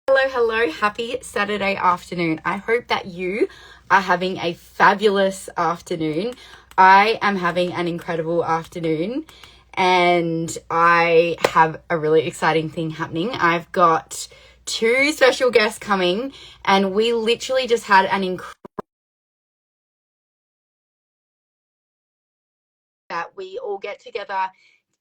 Hello. Happy Saturday afternoon. I hope that you are having a fabulous afternoon. I am having an incredible afternoon and I have a really exciting thing happening. I've got two special guests coming and we literally just had an incredible that we all get together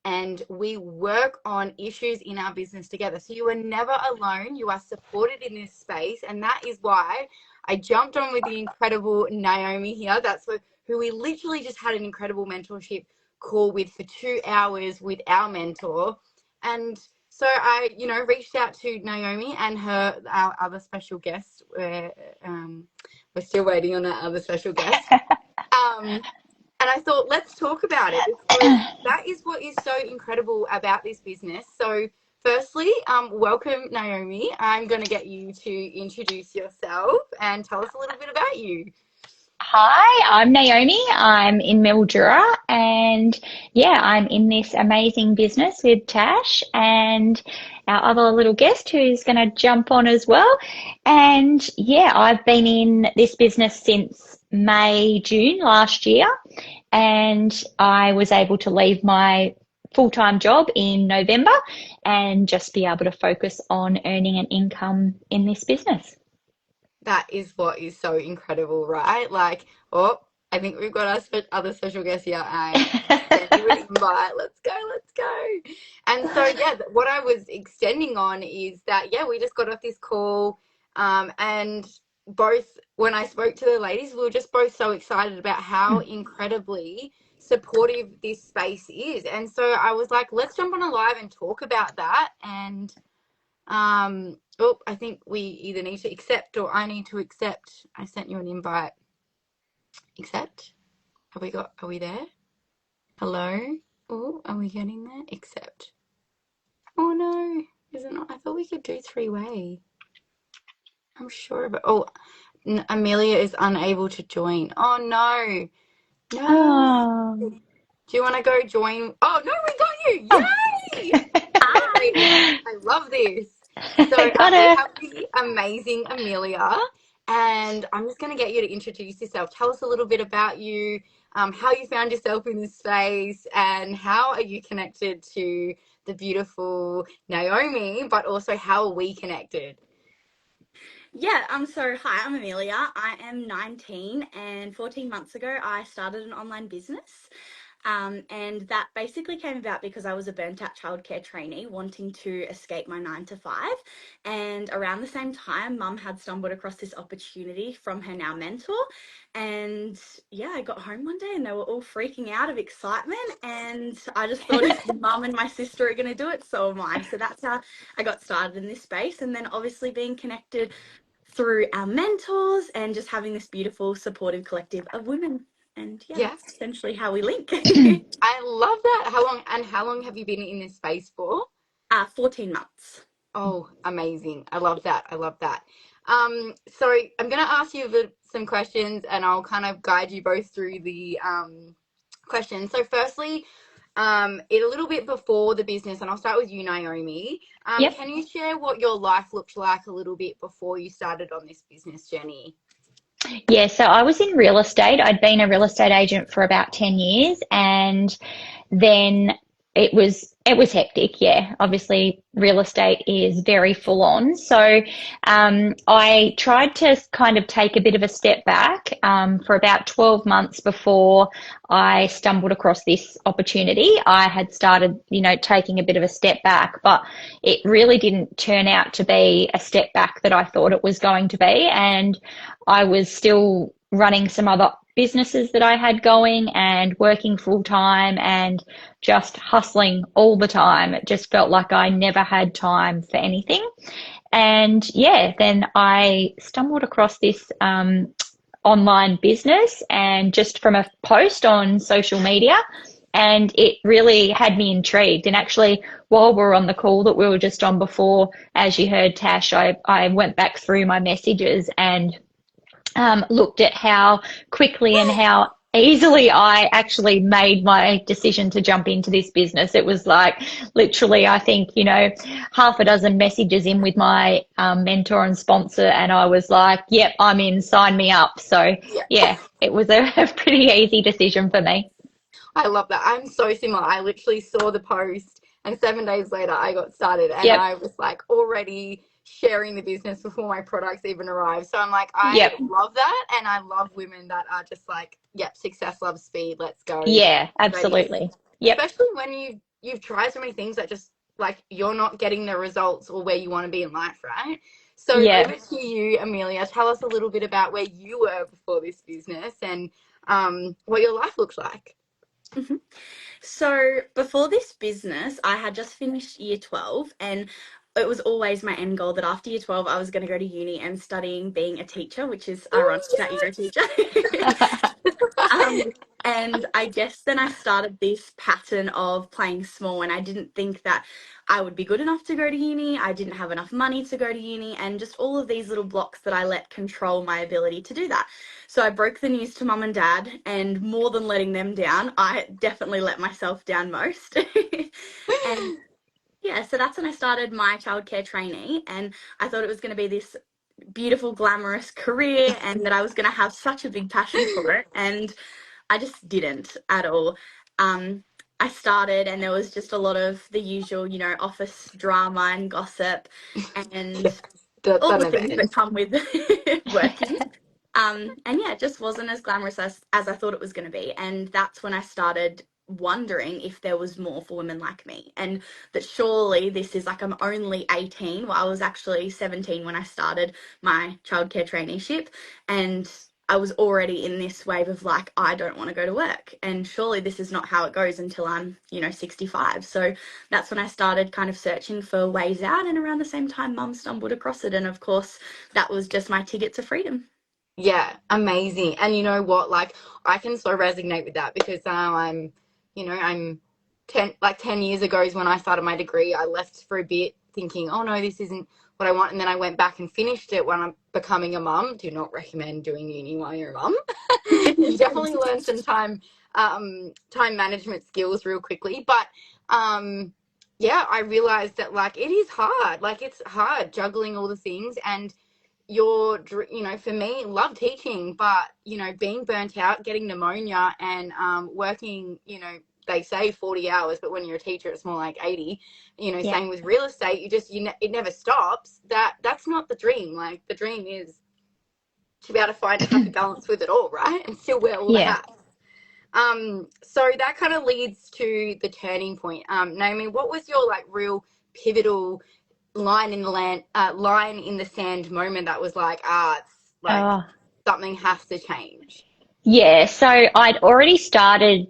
and we work on issues in our business together. So you are never alone. You are supported in this space. And that is why I jumped on with the incredible Naomi here. That's who we literally just had an incredible mentorship call with for 2 hours with our mentor. And so I, reached out to Naomi and our other special guest. We're still waiting on our other special guest. And I thought, let's talk about it because that is what is so incredible about this business. So firstly, welcome, Naomi. I'm going to get you to introduce yourself and tell us a little bit about you. Hi, I'm Naomi. I'm in Mildura and I'm in this amazing business with Tash and our other little guest who's going to jump on as well. And I've been in this business since May, June last year, and I was able to leave my full-time job in November and just be able to focus on earning an income in this business. That is what is so incredible, right? I think we've got our other special guest here. I sent you an invite. Let's go. And so, what I was extending on is that, we just got off this call and both, when I spoke to the ladies, we were just both so excited about how incredibly supportive this space is. And so I was like, let's jump on a live and talk about that. And I think we either need to accept or I need to accept. I sent you an invite. Accept? Are we there? Hello? Oh, are we getting there? Accept. Oh no, is it not? I thought we could do three-way. I'm sure, but Amelia is unable to join. Oh no. No. Oh. Do you want to go join? Oh no, we got you! Yay! I love this. So we have the amazing Amelia, and I'm just going to get you to introduce yourself. Tell us a little bit about you, how you found yourself in this space, and how are you connected to the beautiful Naomi, but also how are we connected? So hi, I'm Amelia. I am 19 and 14 months ago I started an online business. And that basically came about because I was a Burntout childcare trainee wanting to escape my 9 to 5. And around the same time, Mum had stumbled across this opportunity from her now mentor. And I got home one day and they were all freaking out of excitement. And I just thought if Mum and my sister are going to do it, so am I. So that's how I got started in this space. And then obviously being connected through our mentors and just having this beautiful supportive collective of women. And that's essentially how we link. I love that. How long have you been in this space for? 14 months. Oh, amazing. I love that. So I'm going to ask you some questions and I'll kind of guide you both through the questions. So firstly, a little bit before the business, and I'll start with you, Naomi. Can you share what your life looked like a little bit before you started on this business journey? Yeah, so I was in real estate. I'd been a real estate agent for about 10 years and then it was hectic. Yeah, obviously real estate is very full on. So I tried to kind of take a bit of a step back for about 12 months before I stumbled across this opportunity. I had started, taking a bit of a step back, but it really didn't turn out to be a step back that I thought it was going to be. And I was still running some other businesses that I had going and working full time and just hustling all the time. It just felt like I never had time for anything. And then I stumbled across this online business and just from a post on social media, and it really had me intrigued. And actually, while we were on the call that we were just on before, as you heard, Tash, I went back through my messages and looked at how quickly and how easily I actually made my decision to jump into this business. It was like literally, I think, half a dozen messages in with my mentor and sponsor, and I was like, yep, I'm in, sign me up. So, Yeah. yeah, it was a pretty easy decision for me. I love that. I'm so similar. I literally saw the post and 7 days later I got started and Yep, I was like already sharing the business before my products even arrived. So I'm like, I yep, love that. And I love women that are just like, yep, success loves speed. Let's go. yeah, Ready. absolutely. Yep, Especially when you've tried so many things that just like you're not getting the results or where you want to be in life, right? So yeah. over to you, Amelia. Tell us a little bit about where you were before this business and what your life looks like. Mhm. So before this business, I had just finished year 12, and it was always my end goal that after year 12, I was going to go to uni and studying being a teacher, which is ironic that you're a teacher. Um, and I guess then I started this pattern of playing small, and I didn't think that I would be good enough to go to uni. I didn't have enough money to go to uni, and just all of these little blocks that I let control my ability to do that. So I broke the news to mum and dad, and more than letting them down, I definitely let myself down most. And yeah, so that's when I started my childcare trainee, and I thought it was going to be this beautiful, glamorous career and that I was going to have such a big passion for it. And I just didn't at all. Um, I started, and there was just a lot of the usual, office drama and gossip and That, all that the never things that ends. come with working. And yeah, it just wasn't as glamorous as I thought it was going to be. And that's when I started wondering if there was more for women like me, and that surely this is like, I'm only 18. Well, I was actually 17 when I started my childcare traineeship, and I was already in this wave of like, I don't want to go to work. And surely this is not how it goes until I'm, 65. So that's when I started kind of searching for ways out. And around the same time, mum stumbled across it. And of course, that was just my ticket to freedom. Yeah, amazing. And you know what? Like, I can so resonate with that because I'm 10 years ago is when I started my degree. I left for a bit thinking, oh no, this isn't what I want. And then I went back and finished it when I'm becoming a mum. Do not recommend doing uni while you're a mum. You definitely learn some time management skills real quickly. But yeah, I realized that like it is hard. Like it's hard juggling all the things and for me, love teaching, but being burnt out, getting pneumonia, and working, they say 40 hours, but when you're a teacher it's more like 80. Yeah, Same with real estate, it never stops. That's not the dream. Like the dream is to be able to find a happy balance with it all, right, and still wear all the yeah. hats. So that kind of leads to the turning point. Naomi, what was your like real pivotal line in the sand moment that was like, it's like Oh, something has to change? yeah. So I'd already started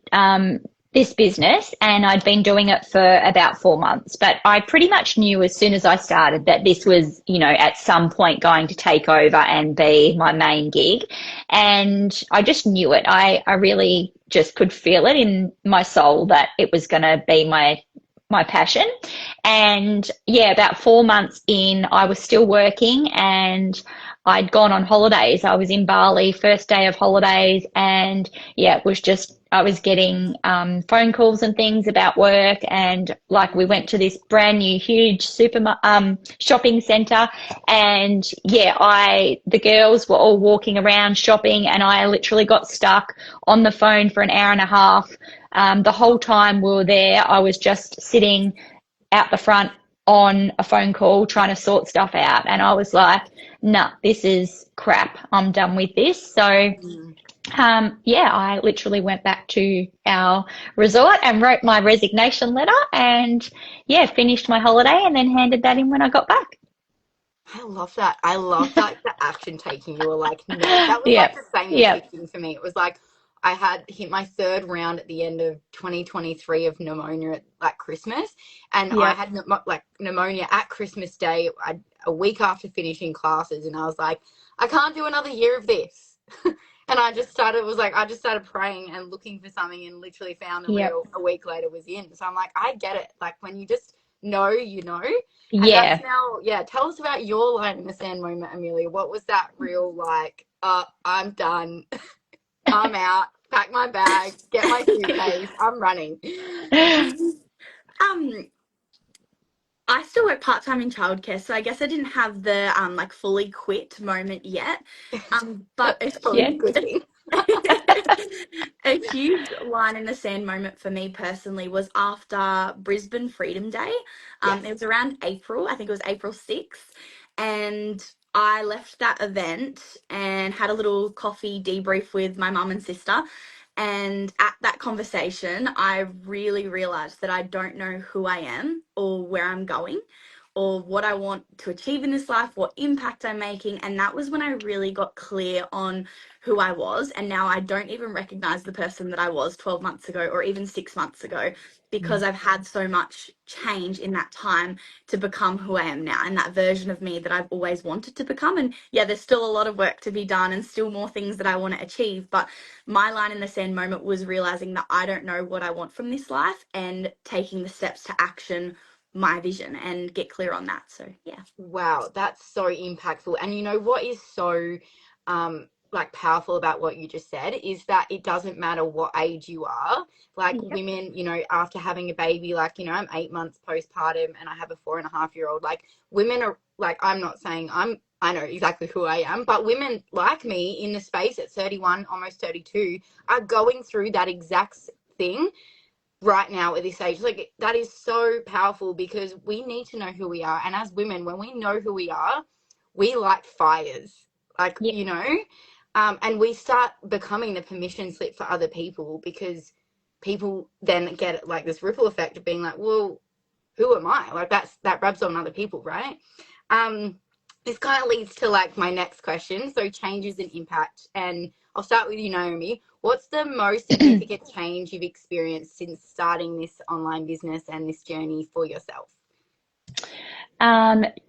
this business and I'd been doing it for about 4 months, but I pretty much knew as soon as I started that this was, at some point going to take over and be my main gig. And I just knew it. I really just could feel it in my soul that it was going to be my passion. And yeah, about 4 months in, I was still working and I'd gone on holidays. I was in Bali, first day of holidays, and yeah, it was just I was getting phone calls and things about work, and like we went to this brand new huge shopping center, and yeah, the girls were all walking around shopping, and I literally got stuck on the phone for an hour and a half. The whole time we were there, I was just sitting out the front on a phone call trying to sort stuff out. And I was like, nah, this is crap. I'm done with this. So, Mm. yeah, I literally went back to our resort and wrote my resignation letter and, yeah, finished my holiday and then handed that in when I got back. I love that. I love that the action taking. You were like, no, that was like Yep, the same with yep, teaching for me. It was like I had hit my third round at the end of 2023 of pneumonia at like Christmas, and I yep, had like pneumonia at Christmas Day, a week after finishing classes, and I was like, I can't do another year of this. And I just started praying and looking for something, and literally found yep, a week later was in. So I'm like, I get it. Like when you just know, you know. And that's yeah. now, yeah. Tell us about your line in the sand moment, Amelia. What was that real like? I'm done. I'm out. pack my bag, get my suitcase, I'm running. Um, I still work part-time in childcare, so I guess I didn't have the like fully quit moment yet. But a That's probably Yeah. a good thing. a huge line in the sand moment for me personally was after Brisbane Freedom Day. Yes. It was around April, I think it was April 6th, and I left that event and had a little coffee debrief with my mum and sister. And at that conversation, I really realized that I don't know who I am or where I'm going or what I want to achieve in this life, what impact I'm making. And that was when I really got clear on who I was. And now I don't even recognize the person that I was 12 months ago or even 6 months ago because I've had so much change in that time to become who I am now and that version of me that I've always wanted to become. And yeah, there's still a lot of work to be done and still more things that I want to achieve. But my line in the sand moment was realizing that I don't know what I want from this life and taking the steps to action my vision and get clear on that. So yeah. Wow, that's so impactful. And you know what is so like powerful about what you just said is that it doesn't matter what age you are. Like Yep. women, you know, after having a baby, like, you know, I'm 8 months postpartum and I have a 4.5-year-old. Like women are like, I'm not saying I know exactly who I am, but women like me in the space at 31, almost 32, are going through that exact thing right now at this age. Like that is so powerful because we need to know who we are, and as women, when we know who we are, we light fires, like, Yep. you know, and we start becoming the permission slip for other people because people then get like this ripple effect of being like, well, who am I? Like that rubs on other people, right? um this kind of leads to like my next question. So changes and impact, and I'll start with you, Naomi. What's the most significant change you've experienced since starting this online business and this journey for yourself?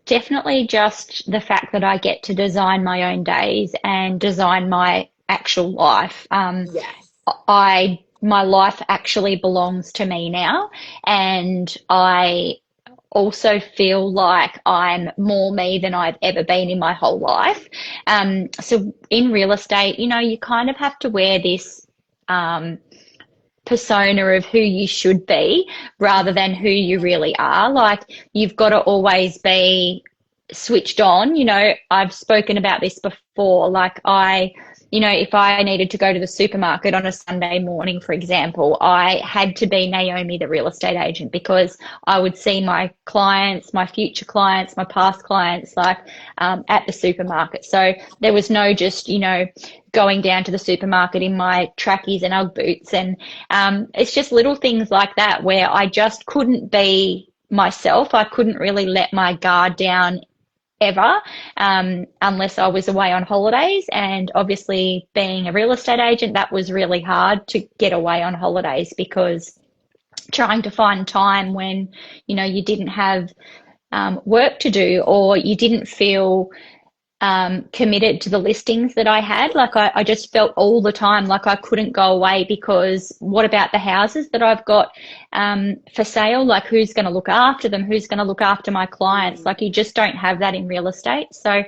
Definitely just the fact that I get to design my own days and design my actual life. Yes. My life actually belongs to me now, and I also feel like I'm more me than I've ever been in my whole life. So in real estate, you know, you kind of have to wear this persona of who you should be rather than who you really are. Like you've got to always be switched on. You know, I've spoken about this before. Like you know, if I needed to go to the supermarket on a Sunday morning, for example, I had to be Naomi, the real estate agent, because I would see my clients, my future clients, my past clients, like at the supermarket. So there was no just, you know, going down to the supermarket in my trackies and Ugg boots. And it's just little things like that where I just couldn't be myself. I couldn't really let my guard down ever, unless I was away on holidays. And obviously, being a real estate agent, that was really hard to get away on holidays because trying to find time when, you know, you didn't have work to do or you didn't feel committed to the listings that I had. Like I just felt all the time like I couldn't go away because what about the houses that I've got for sale? Like who's going to look after them? Who's going to look after my clients? Like you just don't have that in real estate. So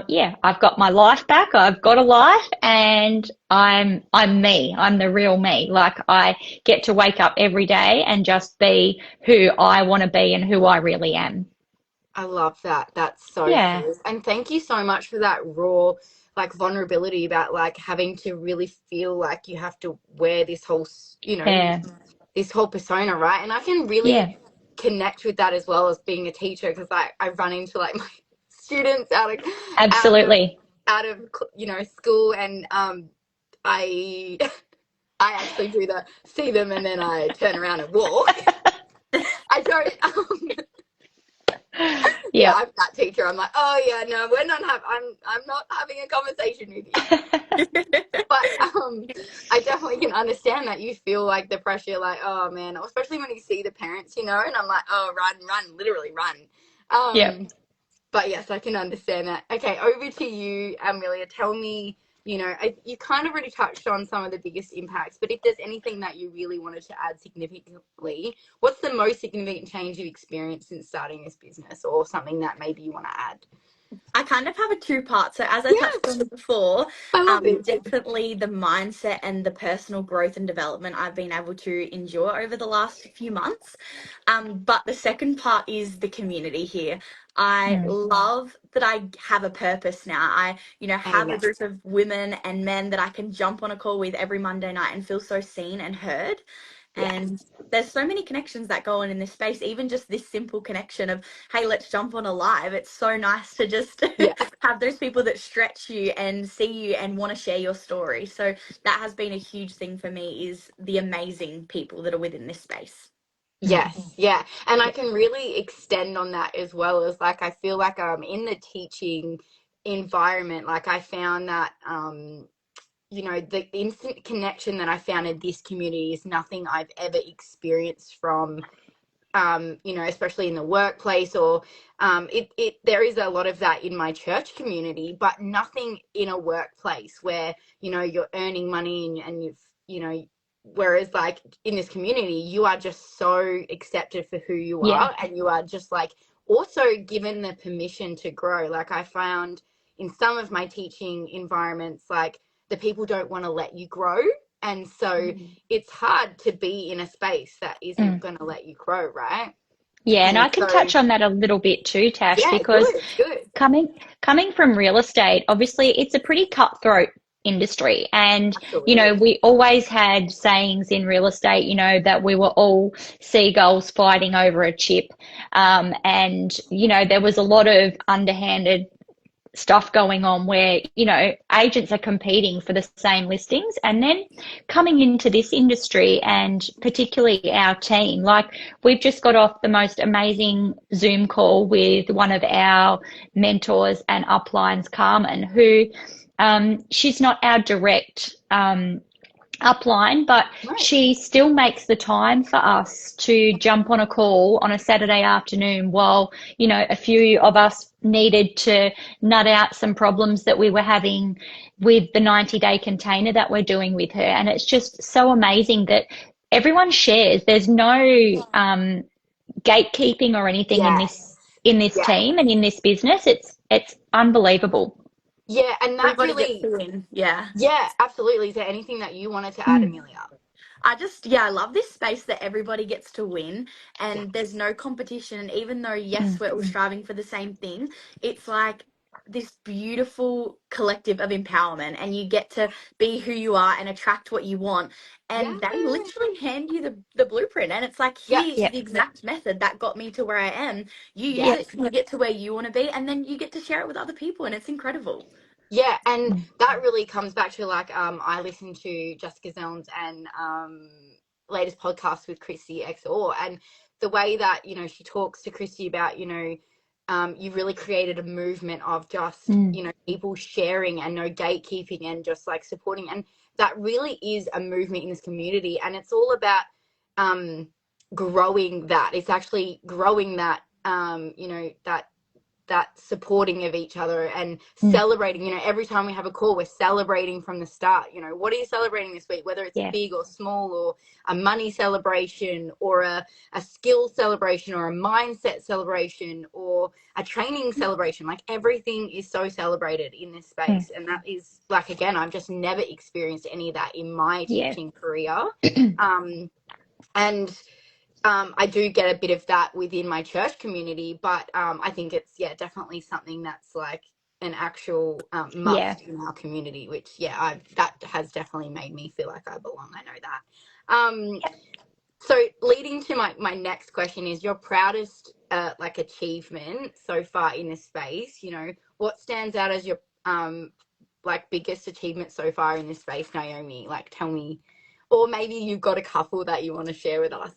yeah, I've got my life back. I've got a life and I'm me. I'm the real me. Like I get to wake up every day and just be who I want to be and who I really am. I love that. That's so Yeah. true. And thank you so much for that raw, like, vulnerability about like having to really feel like you have to wear this whole, you know, Yeah. this whole persona, right? And I can really Yeah. connect with that as well as being a teacher because like I run into like my students out of Absolutely. out of you know, school, and I I actually do the see them and then I turn around and walk. I don't yeah, Yep. I'm that teacher. I'm like, oh yeah, no, we're not I'm not having a conversation with you. But I definitely can understand that you feel like the pressure, like, oh man, especially when you see the parents, you know, and I'm like, oh, run, literally run. Yep. But yes, I can understand that. Okay, over to you, Amelia. Tell me, you know, you kind of already touched on some of the biggest impacts, but if there's anything that you really wanted to add significantly, what's the most significant change you've experienced since starting this business, or something that maybe you want to add? I kind of have a two-part. So as I touched Yes, on before, I love it. definitely the mindset and the personal growth and development I've been able to endure over the last few months. But the second part is the community here. I Mm. love that I have a purpose now. I, Oh, have a yeah. group of women and men that I can jump on a call with every Monday night and feel so seen and heard. Yes. And there's so many connections that go on in this space, even just this simple connection of, hey, let's jump on a live. It's so nice to just Yeah. have those people that stretch you and see you and want to share your story. So that has been a huge thing for me, is the amazing people that are within this space. Mm. Yes, yeah. And I Yeah. can really extend on that as well, as like I feel like in the teaching environment, like I found that the instant connection that I found in this community is nothing I've ever experienced from especially in the workplace, or there is a lot of that in my church community, but nothing in a workplace where, you're earning money and you've, whereas like in this community, you are just so accepted for who you Yeah. are, and you are just like also given the permission to grow. Like I found in some of my teaching environments, like the people don't want to let you grow. And so Mm. it's hard to be in a space that isn't Mm. going to let you grow, right? Yeah, and And I can so, touch on that a little bit too, Tash, yeah, because good, good. coming from real estate, obviously it's a pretty cutthroat industry. And, Absolutely. we always had sayings in real estate, that we were all seagulls fighting over a chip. And, there was a lot of underhanded stuff going on where, agents are competing for the same listings. And then coming into this industry, and particularly our team, like we've just got off the most amazing Zoom call with one of our mentors and uplines, Carmen, who she's not our direct upline, but Right. she still makes the time for us to jump on a call on a Saturday afternoon while, a few of us needed to nut out some problems that we were having with the 90-day container that we're doing with her. And it's just so amazing that everyone shares. There's no gatekeeping or anything in Yes. this Yeah. team and in this business. It's unbelievable. Yeah. And that Everybody gets really, to win. Yeah. yeah, absolutely. Is there anything that you wanted to add, Mm. Amelia? I love this space that everybody gets to win Yeah. and there's no competition. And even though, yes, Mm. we're all striving for the same thing, it's like this beautiful collective of empowerment, and you get to be who you are and attract what you want. Yeah. And they literally hand you the blueprint. And it's like, Yeah. here's Yeah. the exact method that got me to where I am. You use Yeah. Yeah. it, you get to where you want to be, and then you get to share it with other people. And it's incredible. Yeah, and Mm. that really comes back to like I listened to Jessica Zeln's and latest podcast with Christy XO, and the way that she talks to Christy about you really created a movement of just Mm. people sharing and no gatekeeping and just like supporting, and that really is a movement in this community, and it's all about um growing that. It's actually growing that that supporting of each other and Mm. celebrating. Every time we have a call, we're celebrating from the start. What are you celebrating this week, whether it's Yeah. big or small, or a money celebration, or a skill celebration, or a mindset celebration, or a training celebration. Like everything is so celebrated in this Mm. space, and that is like, again, I've just never experienced any of that in my Yeah. teaching career. And I do get a bit of that within my church community, but I think it's, yeah, definitely something that's like an actual Yeah. must in our community, which, yeah, that has definitely made me feel like I belong. I know that. So leading to my next question is your proudest like achievement so far in this space. What stands out as your like biggest achievement so far in this space, Naomi? Like tell me, or maybe you've got a couple that you want to share with us.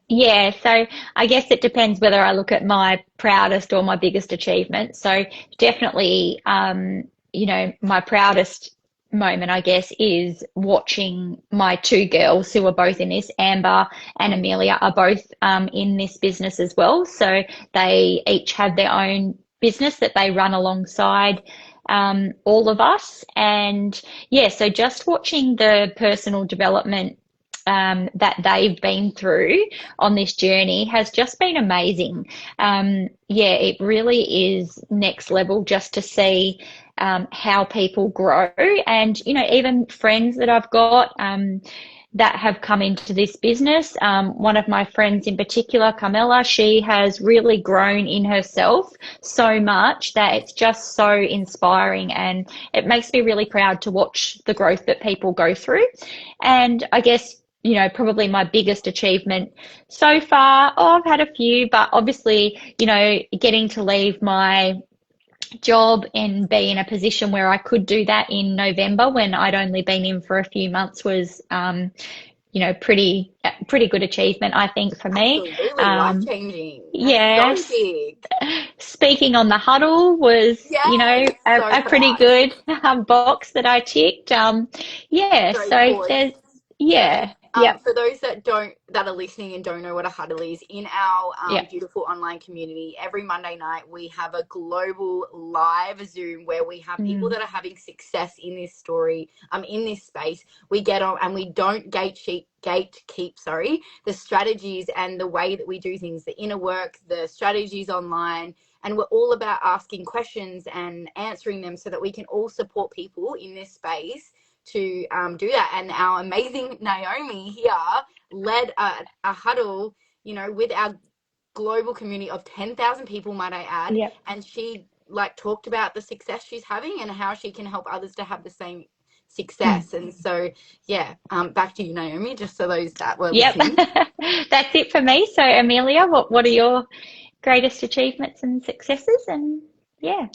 Yeah, so I guess it depends whether I look at my proudest or my biggest achievement. So definitely, my proudest moment, I guess, is watching my two girls who are both in this, Amber and Amelia, are both in this business as well. So they each have their own business that they run alongside all of us. And yeah, so just watching the personal development that they've been through on this journey has just been amazing. Yeah, it really is next level just to see how people grow, and even friends that I've got that have come into this business. One of my friends in particular, Carmela, she has really grown in herself so much that it's just so inspiring, and it makes me really proud to watch the growth that people go through. And I guess, probably my biggest achievement so far, I've had a few, but obviously, getting to leave my job and be in a position where I could do that in November when I'd only been in for a few months was, pretty good achievement, I think, for me. Absolutely life-changing. That's so Yes. big. Speaking on the huddle was, Yes, so a pretty proud. good box that I ticked. Yeah. Very So cool. there's, So, yeah. Yep. for those that are listening and don't know what a huddle is, in our Yep. beautiful online community, every Monday night we have a global live Zoom where we have people that are having success in this story, in this space. We get on and we don't gatekeep, the strategies and the way that we do things, the inner work, the strategies online. And we're all about asking questions and answering them so that we can all support people in this space to do that. And our amazing Naomi here led a huddle, with our global community of 10,000 people, might I add. Yep. And she talked about the success she's having and how she can help others to have the same success. And so, yeah, back to you, Naomi, just so those that were listening. That's it for me. So, Amelia, what are your greatest achievements and successes? And yeah.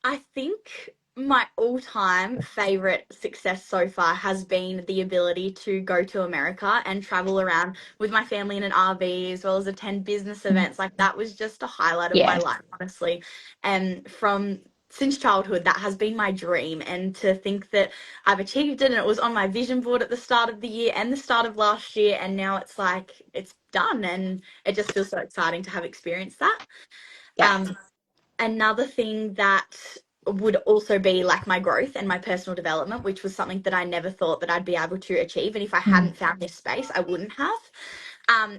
I think my all-time favorite success so far has been the ability to go to America and travel around with my family in an RV, as well as attend business events. Like, that was just a highlight of my Yeah. life, honestly. And since childhood, that has been my dream. And to think that I've achieved it, and it was on my vision board at the start of the year and the start of last year, and now it's like it's done, and it just feels so exciting to have experienced that. Yeah. Another thing that would also be like my growth and my personal development, which was something that I never thought that I'd be able to achieve. And if I hadn't found this space, I wouldn't have.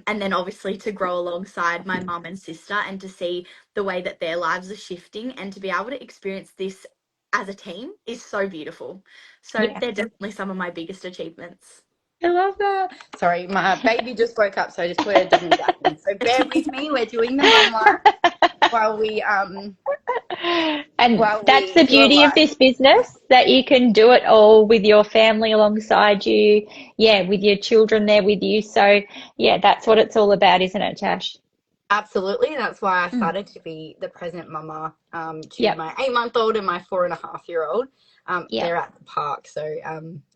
And then obviously to grow alongside my mum and sister and to see the way that their lives are shifting and to be able to experience this as a team is so beautiful. So Yeah. they're definitely some of my biggest achievements. I love that. Sorry, my baby just woke up, so I just put her dummy back in. So bear with me. We're doing the home life while we And that's the do it beauty of live. this business, that you can do it all with your family alongside you. Yeah, with your children there with you. So yeah, that's what it's all about, isn't it, Tash? Absolutely. That's why I started to be the present mama to Yep. my 8-month-old and my 4.5-year-old. They're Yep. at the park. So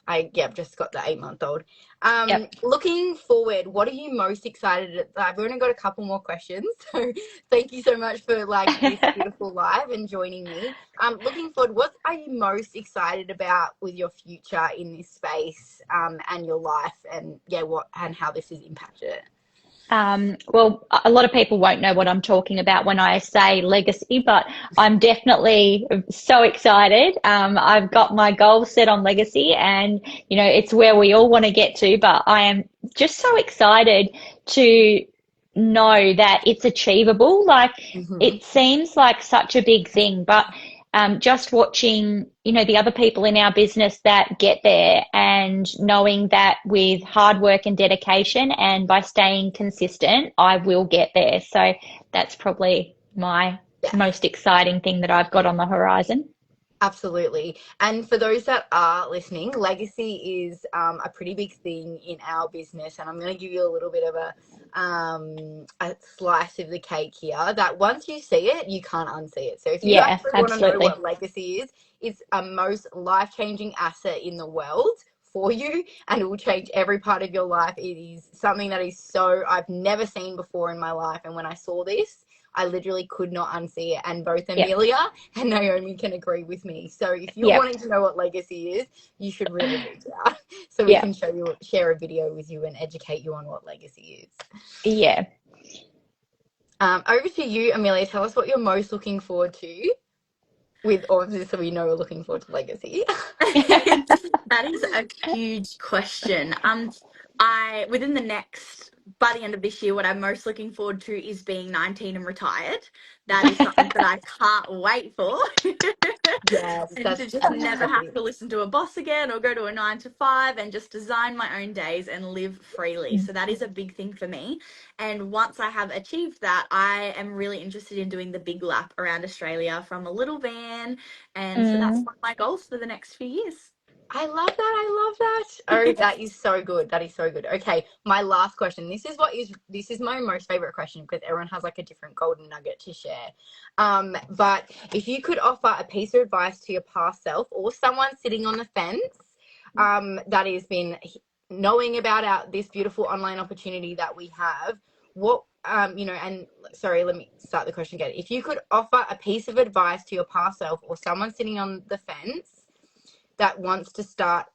I've just got the 8-month-old. Yep. Looking forward, what are you most excited? I've only got a couple more questions. So thank you so much for this beautiful live and joining me. Looking forward, what are you most excited about with your future in this space and your life, and how this has impacted it? Well, a lot of people won't know what I'm talking about when I say legacy, but I'm definitely so excited. I've got my goals set on legacy, and it's where we all want to get to, but I am just so excited to know that it's achievable. Like, it seems like such a big thing, but just watching, the other people in our business that get there, and knowing that with hard work and dedication and by staying consistent, I will get there. So that's probably my most exciting thing that I've got on the horizon. Absolutely. And for those that are listening, legacy is a pretty big thing in our business. And I'm going to give you a little bit of a slice of the cake here, that once you see it, you can't unsee it. So if you Yeah, actually want to know absolutely. what legacy is, it's a most life-changing asset in the world for you, and it will change every part of your life. It is something that is I've never seen before in my life. And when I saw this, I literally could not unsee it. And both Yep. Amelia and Naomi can agree with me. So if you're Yep. wanting to know what legacy is, you should really reach out so we Yep. can share a video with you and educate you on what legacy is. Yeah. Over to you, Amelia. Tell us what you're most looking forward to. With obviously we know we're looking forward to legacy. That is a huge question. Within the next, by the end of this year, what I'm most looking forward to is being 19 and retired. That is something that I can't wait for. Yes, And to that's just that's never have epic. to listen to a boss again or go to a 9 to 5 and just design my own days and live freely. So that is a big thing for me. And once I have achieved that, I am really interested in doing the big lap around Australia from a little van. And so that's Mm. one of my goals for the next few years. I love that. I love that. Oh, that is so good. That is so good. Okay, my last question. This is my most favorite question because everyone has like a different golden nugget to share. But if you could offer a piece of advice to your past self or someone sitting on the fence, that has been knowing about this beautiful online opportunity that we have, what and sorry, let me start the question again. If you could offer a piece of advice to your past self or someone sitting on the fence that wants to start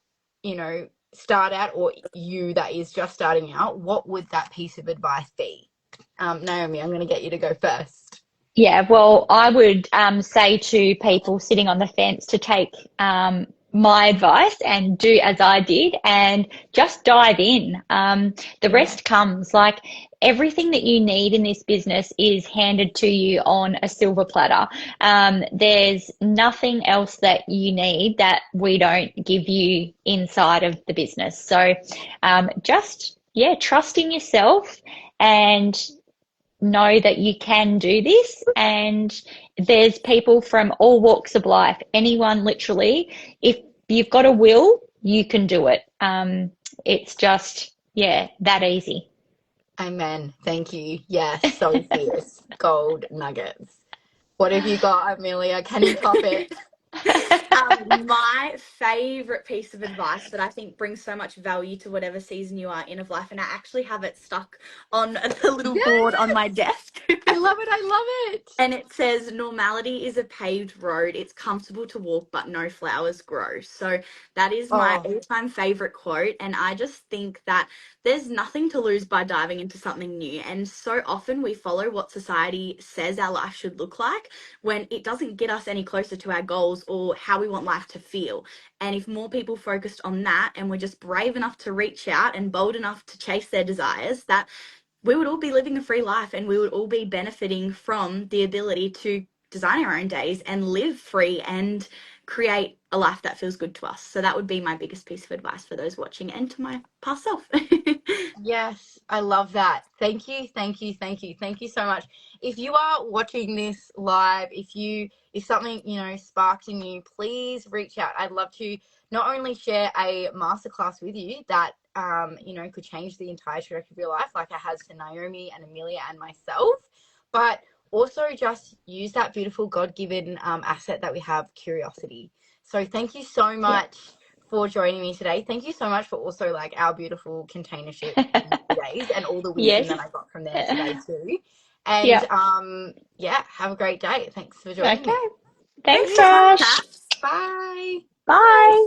out, or you that is just starting out, what would that piece of advice be? Naomi, I'm going to get you to go first. Yeah, well, I would say to people sitting on the fence to take my advice and do as I did and just dive in. The Yeah. rest comes. Like everything that you need in this business is handed to you on a silver platter. There's nothing else that you need that we don't give you inside of the business. So yeah, trust in yourself and know that you can do this, and there's people from all walks of life, anyone literally. If you've got a will, you can do it. It's just, yeah, that easy. Amen. Thank you. Yes, so fierce. Gold nuggets. What have you got, Amelia? Can you top it? My favorite piece of advice that I think brings so much value to whatever season you are in of life, and I actually have it stuck on a little board on my Yes, desk. I love it. I love it. And it says, normality is a paved road. It's comfortable to walk, but no flowers grow. So that is my Oh, all-time favorite quote. And I just think that there's nothing to lose by diving into something new. And so often we follow what society says our life should look like when it doesn't get us any closer to our goals or how we want life to feel. And if more people focused on that and were just brave enough to reach out and bold enough to chase their desires, that we would all be living a free life and we would all be benefiting from the ability to design our own days and live free and create a life that feels good to us. So that would be my biggest piece of advice for those watching and to my past self. yes, I love that. Thank you, thank you, thank you, thank you so much. If you are watching this live, if something sparked in you, please reach out. I'd love to not only share a masterclass with you that could change the entire trajectory of your life, like it has to Naomi and Amelia and myself, but also just use that beautiful God-given asset that we have, curiosity. So thank you so Yeah. much for joining me today. Thank you so much for also like our beautiful containership days and all the wisdom Yes. that I got from there today too. And Yeah. yeah, have a great day. Thanks for joining Okay. me. Thanks, Thanks for your time, Josh. Kat. Bye. Bye. Bye.